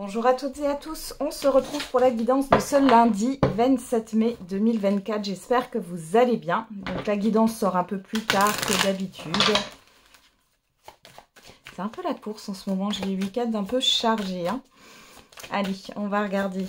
Bonjour à toutes et à tous, on se retrouve pour la guidance de ce lundi 27 mai 2024. J'espère que vous allez bien. Donc la guidance sort un peu plus tard que d'habitude. C'est un peu la course en ce moment, j'ai les week-ends un peu chargés. Allez, on va regarder.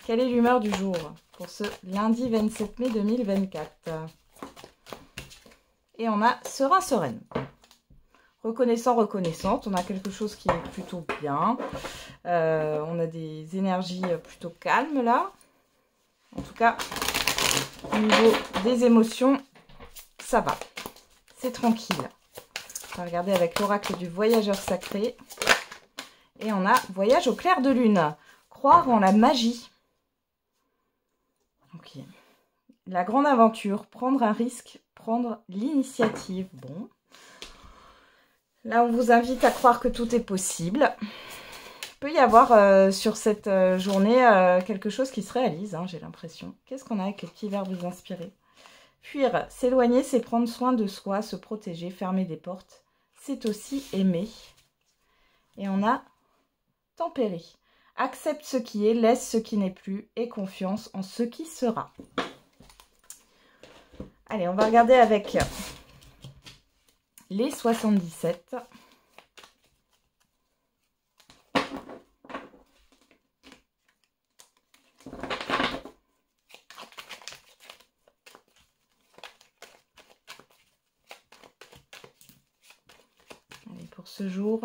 Quelle est l'humeur du jour pour ce lundi 27 mai 2024? Et on a serein, sereine. Reconnaissant, reconnaissante, on a quelque chose qui est plutôt bien. On a des énergies plutôt calmes là. En tout cas, au niveau des émotions, ça va. C'est tranquille. On va regarder avec l'oracle du voyageur sacré. Et on a voyage au clair de lune. Croire en la magie. Ok. La grande aventure, prendre un risque, prendre l'initiative. Bon. Là, on vous invite à croire que tout est possible. Il peut y avoir sur cette journée quelque chose qui se réalise, j'ai l'impression. Qu'est-ce qu'on a avec les petits verbes inspirés? Fuir, s'éloigner, c'est prendre soin de soi, se protéger, fermer des portes. C'est aussi aimer. Et on a tempérer. Accepte ce qui est, laisse ce qui n'est plus et confiance en ce qui sera. Allez, on va regarder avec les 77. Allez, pour ce jour.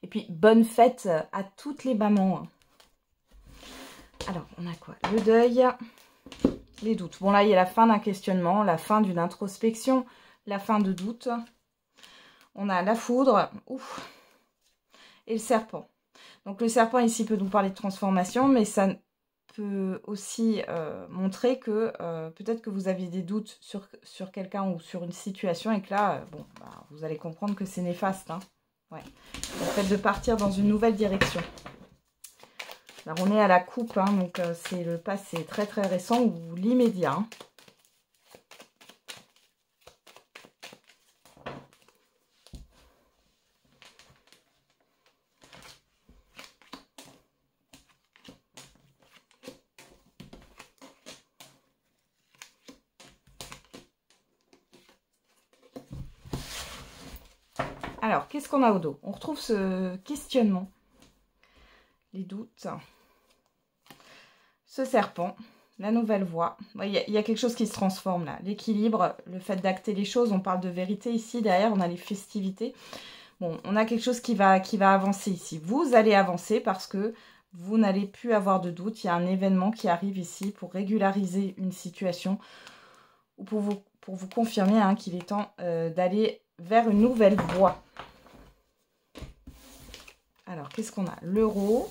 Et puis, bonne fête à toutes les mamans. Alors, on a quoi? Le deuil, les doutes. Bon, là, il y a la fin d'un questionnement, la fin d'une introspection, la fin de doute. On a la foudre, ouf, et le serpent. Donc, le serpent, ici, peut nous parler de transformation, mais ça peut aussi montrer que peut-être que vous aviez des doutes sur quelqu'un ou sur une situation et que là, vous allez comprendre que c'est néfaste. Ouais. Le fait de partir dans une nouvelle direction. Alors, on est à la coupe, donc c'est le passé très très récent ou l'immédiat. Alors, qu'est-ce qu'on a au dos? On retrouve ce questionnement, les doutes, ce serpent, la nouvelle voie. Il y a quelque chose qui se transforme là. L'équilibre, le fait d'acter les choses, on parle de vérité ici. Derrière, on a les festivités. Bon, on a quelque chose qui va avancer ici. Vous allez avancer parce que vous n'allez plus avoir de doute. Il y a un événement qui arrive ici pour régulariser une situation ou pour vous confirmer qu'il est temps d'aller vers une nouvelle voie. Alors, qu'est-ce qu'on a? L'euro,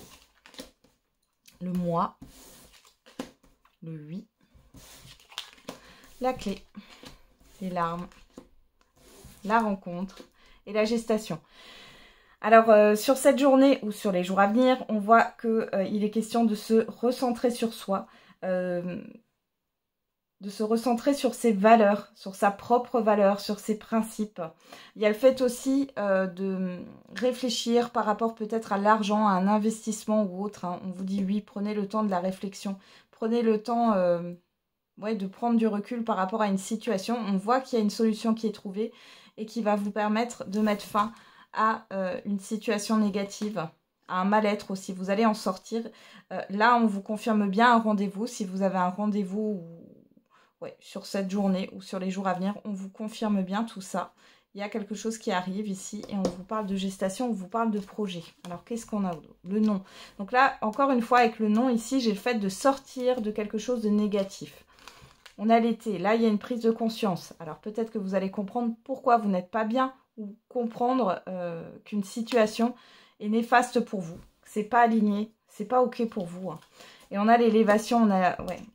le mois, le 8, la clé, les larmes, la rencontre et la gestation. Alors, sur cette journée ou sur les jours à venir, on voit qu'il est question de se recentrer sur soi, de se recentrer sur ses valeurs, sur sa propre valeur, sur ses principes. Il y a le fait aussi de réfléchir par rapport peut-être à l'argent, à un investissement ou autre. On vous dit oui, prenez le temps de la réflexion. Prenez le temps de prendre du recul par rapport à une situation. On voit qu'il y a une solution qui est trouvée et qui va vous permettre de mettre fin à une situation négative, à un mal-être aussi. Vous allez en sortir. Là, on vous confirme bien un rendez-vous. Si vous avez un rendez-vous sur cette journée ou sur les jours à venir, on vous confirme bien tout ça. Il y a quelque chose qui arrive ici et on vous parle de gestation, on vous parle de projet. Alors, qu'est-ce qu'on a au dos? Le nom. Donc là, encore une fois, avec le nom, ici, j'ai le fait de sortir de quelque chose de négatif. On a l'été. Là, il y a une prise de conscience. Alors, peut-être que vous allez comprendre pourquoi vous n'êtes pas bien ou comprendre qu'une situation est néfaste pour vous. C'est pas aligné, c'est pas OK pour vous. Et on a l'élévation,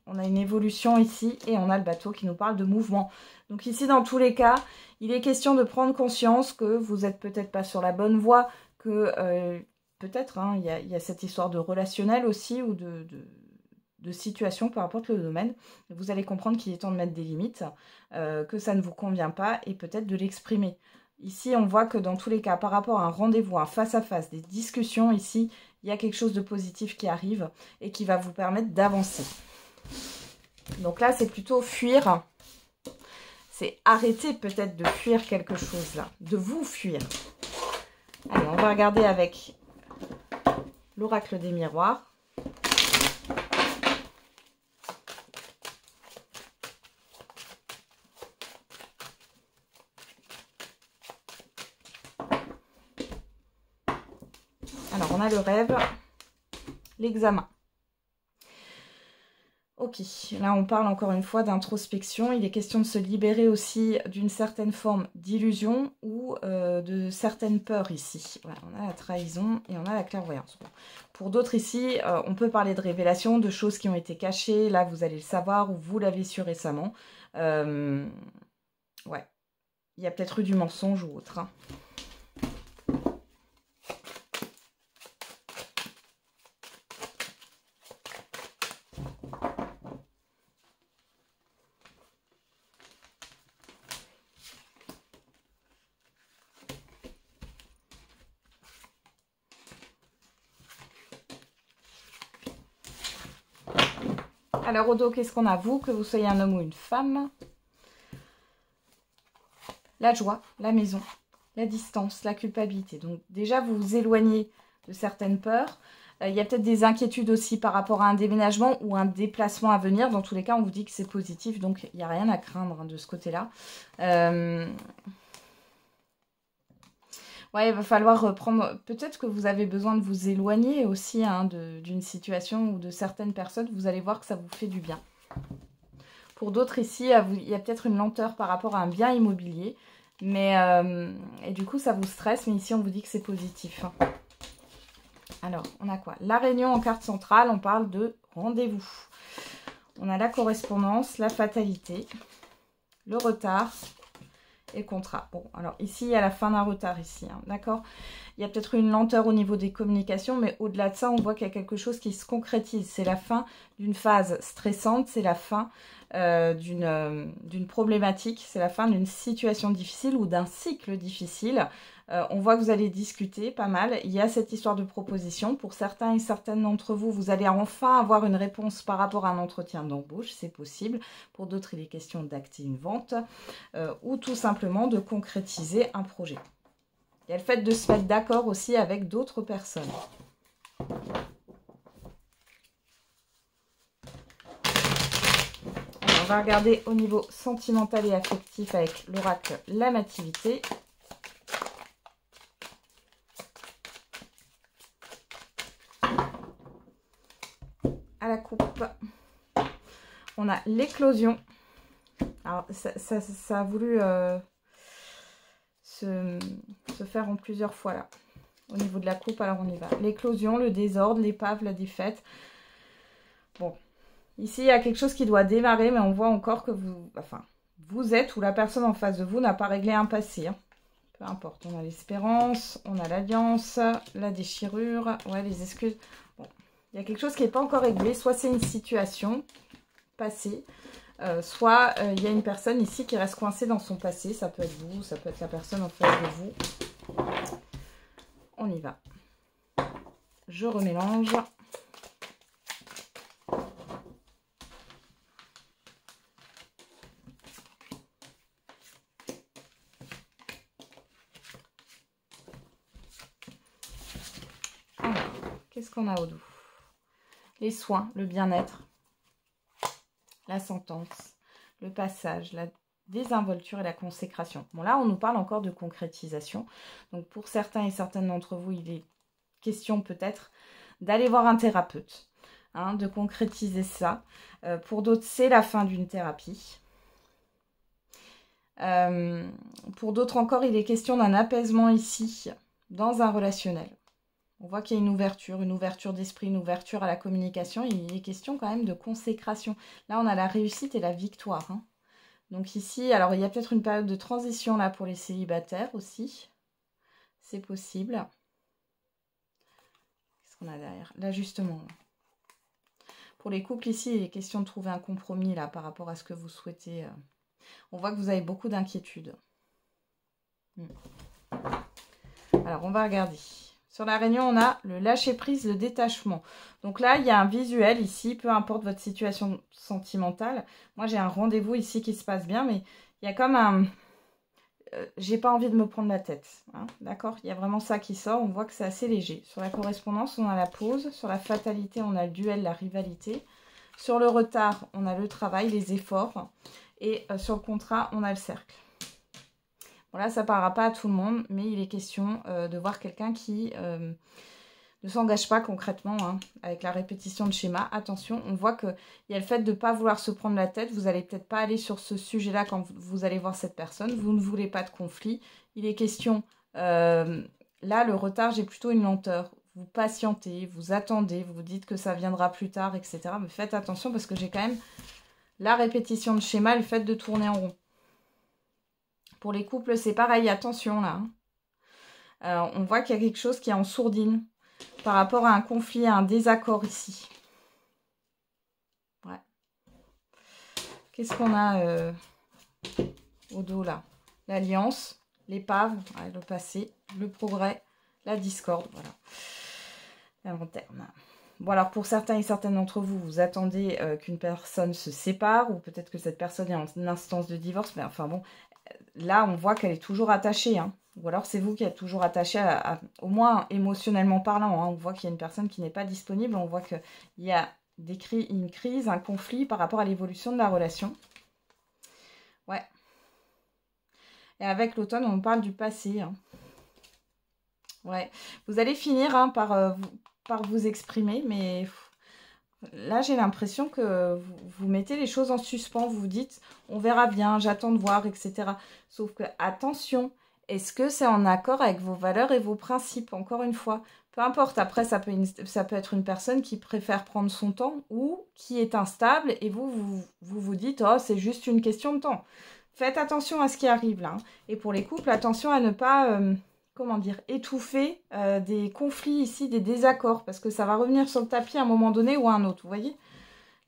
on a une évolution ici et on a le bateau qui nous parle de mouvement. Donc ici, dans tous les cas, il est question de prendre conscience que vous n'êtes peut-être pas sur la bonne voie, que peut-être il y a cette histoire de relationnel aussi ou de situation, peu importe le domaine. Vous allez comprendre qu'il est temps de mettre des limites, que ça ne vous convient pas et peut-être de l'exprimer. Ici, on voit que dans tous les cas, par rapport à un rendez-vous, un face-à-face, des discussions, ici, il y a quelque chose de positif qui arrive et qui va vous permettre d'avancer. Donc là, c'est plutôt fuir. C'est arrêter peut-être de fuir quelque chose là, de vous fuir. Allez, on va regarder avec l'oracle des miroirs. Alors, on a le rêve, l'examen. Ok, là on parle encore une fois d'introspection. Il est question de se libérer aussi d'une certaine forme d'illusion ou de certaines peurs ici. Voilà, on a la trahison et on a la clairvoyance. Bon. Pour d'autres ici, on peut parler de révélations, de choses qui ont été cachées. Là, vous allez le savoir ou vous l'avez su récemment. Ouais, il y a peut-être eu du mensonge ou autre. Hein. Alors au dos, qu'est-ce qu'on a? Vous, que vous soyez un homme ou une femme. La joie, la maison, la distance, la culpabilité. Donc déjà, vous vous éloignez de certaines peurs. Il y a peut-être des inquiétudes aussi par rapport à un déménagement ou un déplacement à venir. Dans tous les cas, on vous dit que c'est positif, donc il n'y a rien à craindre hein, de ce côté-là. Ouais, il va falloir reprendre... Peut-être que vous avez besoin de vous éloigner aussi hein, d'une situation ou de certaines personnes. Vous allez voir que ça vous fait du bien. Pour d'autres ici, il y a peut-être une lenteur par rapport à un bien immobilier. Mais et du coup, ça vous stresse. Mais ici, on vous dit que c'est positif. Hein. Alors, on a quoi? La réunion en carte centrale, on parle de rendez-vous. On a la correspondance, la fatalité, le retard et le contrat. Bon, alors ici, il y a la fin d'un retard ici, hein, d'accord? Il y a peut-être une lenteur au niveau des communications, mais au-delà de ça, on voit qu'il y a quelque chose qui se concrétise. C'est la fin d'une phase stressante, c'est la fin d'une problématique, c'est la fin d'une situation difficile ou d'un cycle difficile. On voit que vous allez discuter pas mal. Il y a cette histoire de proposition. Pour certains et certaines d'entre vous, vous allez enfin avoir une réponse par rapport à un entretien d'embauche, c'est possible. Pour d'autres, il est question d'acter une vente ou tout simplement de concrétiser un projet. Il y a le fait de se mettre d'accord aussi avec d'autres personnes. Alors, on va regarder au niveau sentimental et affectif avec l'oracle l'amativité. À la coupe, on a l'éclosion. Alors, ça a voulu se faire en plusieurs fois là. Au niveau de la coupe, alors on y va. L'éclosion, le désordre, l'épave, la défaite. Bon, ici il y a quelque chose qui doit démarrer, mais on voit encore que vous êtes ou la personne en face de vous n'a pas réglé un passé. Hein. Peu importe, on a l'espérance, on a l'alliance, la déchirure, ouais, les excuses. Bon, il y a quelque chose qui n'est pas encore réglé. Soit c'est une situation passée, soit il y a une personne ici qui reste coincée dans son passé. Ça peut être vous, ça peut être la personne en face de vous. On y va. Je remélange. Alors, qu'est-ce qu'on a au dos? Les soins, le bien-être, la sentence, le passage, la désinvolture et la consécration. Bon, là, on nous parle encore de concrétisation. Donc, pour certains et certaines d'entre vous, il est question peut-être d'aller voir un thérapeute, hein, de concrétiser ça. Pour d'autres, c'est la fin d'une thérapie. Pour d'autres encore, il est question d'un apaisement ici, dans un relationnel. On voit qu'il y a une ouverture d'esprit, une ouverture à la communication. Il est question quand même de consécration. Là, on a la réussite et la victoire. Hein. Donc ici, alors il y a peut-être une période de transition là pour les célibataires aussi. C'est possible. Qu'est-ce qu'on a derrière? L'ajustement. Pour les couples ici, il est question de trouver un compromis là par rapport à ce que vous souhaitez. On voit que vous avez beaucoup d'inquiétudes. Alors, on va regarder. Sur la réunion, on a le lâcher-prise, le détachement. Donc là, il y a un visuel ici, peu importe votre situation sentimentale. Moi, j'ai un rendez-vous ici qui se passe bien, mais il y a comme un... j'ai pas envie de me prendre la tête. Hein, d'accord? Il y a vraiment ça qui sort. On voit que c'est assez léger. Sur la correspondance, on a la pause. Sur la fatalité, on a le duel, la rivalité. Sur le retard, on a le travail, les efforts. Et sur le contrat, on a le cercle. Bon, là, ça ne parlera pas à tout le monde, mais il est question de voir quelqu'un qui ne s'engage pas concrètement hein, avec la répétition de schéma. Attention, on voit qu'il y a le fait de ne pas vouloir se prendre la tête. Vous n'allez peut-être pas aller sur ce sujet-là quand vous allez voir cette personne. Vous ne voulez pas de conflit. Il est question, là, le retard, j'ai plutôt une lenteur. Vous patientez, vous attendez, vous vous dites que ça viendra plus tard, etc. Mais faites attention parce que j'ai quand même la répétition de schéma, le fait de tourner en rond. Pour les couples, c'est pareil, attention là. On voit qu'il y a quelque chose qui est en sourdine par rapport à un conflit, à un désaccord ici. Ouais. Qu'est-ce qu'on a au dos là? L'alliance, l'épave, ouais, le passé, le progrès, la discorde, voilà. La lanterne. Bon alors pour certains et certaines d'entre vous, vous attendez qu'une personne se sépare ou peut-être que cette personne est en instance de divorce, mais enfin bon... Là, on voit qu'elle est toujours attachée. Hein. Ou alors, c'est vous qui êtes toujours attaché, au moins émotionnellement parlant. Hein. On voit qu'il y a une personne qui n'est pas disponible. On voit qu'il y a une crise, un conflit par rapport à l'évolution de la relation. Ouais. Et avec l'automne, on parle du passé. Hein. Ouais. Vous allez finir hein, par vous exprimer, mais... Là, j'ai l'impression que vous mettez les choses en suspens. Vous vous dites, on verra bien, j'attends de voir, etc. Sauf que, attention, est-ce que c'est en accord avec vos valeurs et vos principes? Encore une fois, peu importe. Après, ça peut être une personne qui préfère prendre son temps ou qui est instable et vous dites, oh, c'est juste une question de temps. Faites attention à ce qui arrive là. Hein. Et pour les couples, attention à ne pas... comment dire, étouffer des conflits ici, des désaccords, parce que ça va revenir sur le tapis à un moment donné ou à un autre, vous voyez?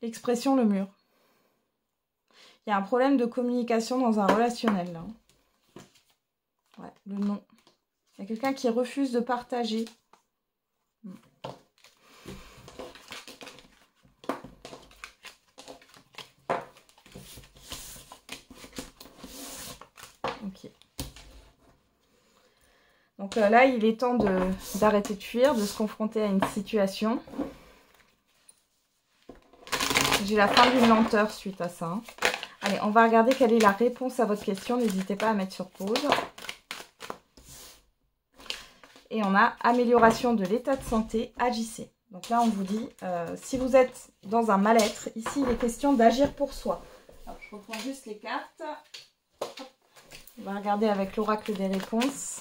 L'expression, le mur. Il y a un problème de communication dans un relationnel, là. Ouais, le non. Il y a quelqu'un qui refuse de partager. Ok. Donc là, il est temps d'arrêter de fuir, de se confronter à une situation. J'ai la fin d'une lenteur suite à ça. Allez, on va regarder quelle est la réponse à votre question. N'hésitez pas à mettre sur pause. Et on a amélioration de l'état de santé, agissez. Donc là, on vous dit, si vous êtes dans un mal-être, ici, il est question d'agir pour soi. Alors, je reprends juste les cartes. Hop. On va regarder avec l'oracle des réponses.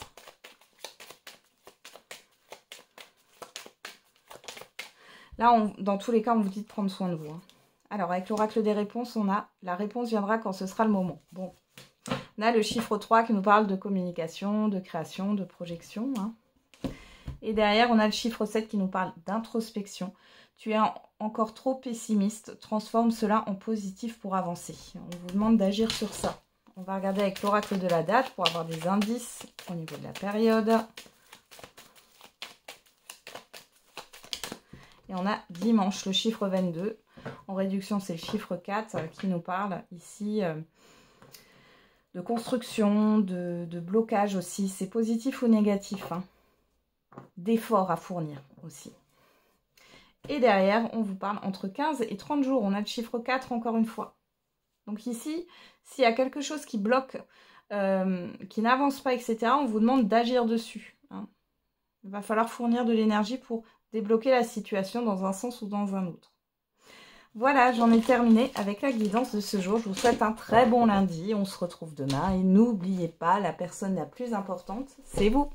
Là, dans tous les cas, on vous dit de prendre soin de vous. Hein. Alors, avec l'oracle des réponses, on a la réponse viendra quand ce sera le moment. Bon, on a le chiffre 3 qui nous parle de communication, de création, de projection. Hein. Et derrière, on a le chiffre 7 qui nous parle d'introspection. Tu es encore trop pessimiste, transforme cela en positif pour avancer. On vous demande d'agir sur ça. On va regarder avec l'oracle de la date pour avoir des indices au niveau de la période. Et on a dimanche, le chiffre 22. En réduction, c'est le chiffre 4 qui nous parle ici de construction, de blocage aussi. C'est positif ou négatif, hein. D'efforts à fournir aussi. Et derrière, on vous parle entre 15 et 30 jours. On a le chiffre 4 encore une fois. Donc ici, s'il y a quelque chose qui bloque, qui n'avance pas, etc., on vous demande d'agir dessus. Hein. Il va falloir fournir de l'énergie pour débloquer la situation dans un sens ou dans un autre. Voilà, j'en ai terminé avec la guidance de ce jour. Je vous souhaite un très bon lundi. On se retrouve demain. Et n'oubliez pas, la personne la plus importante, c'est vous.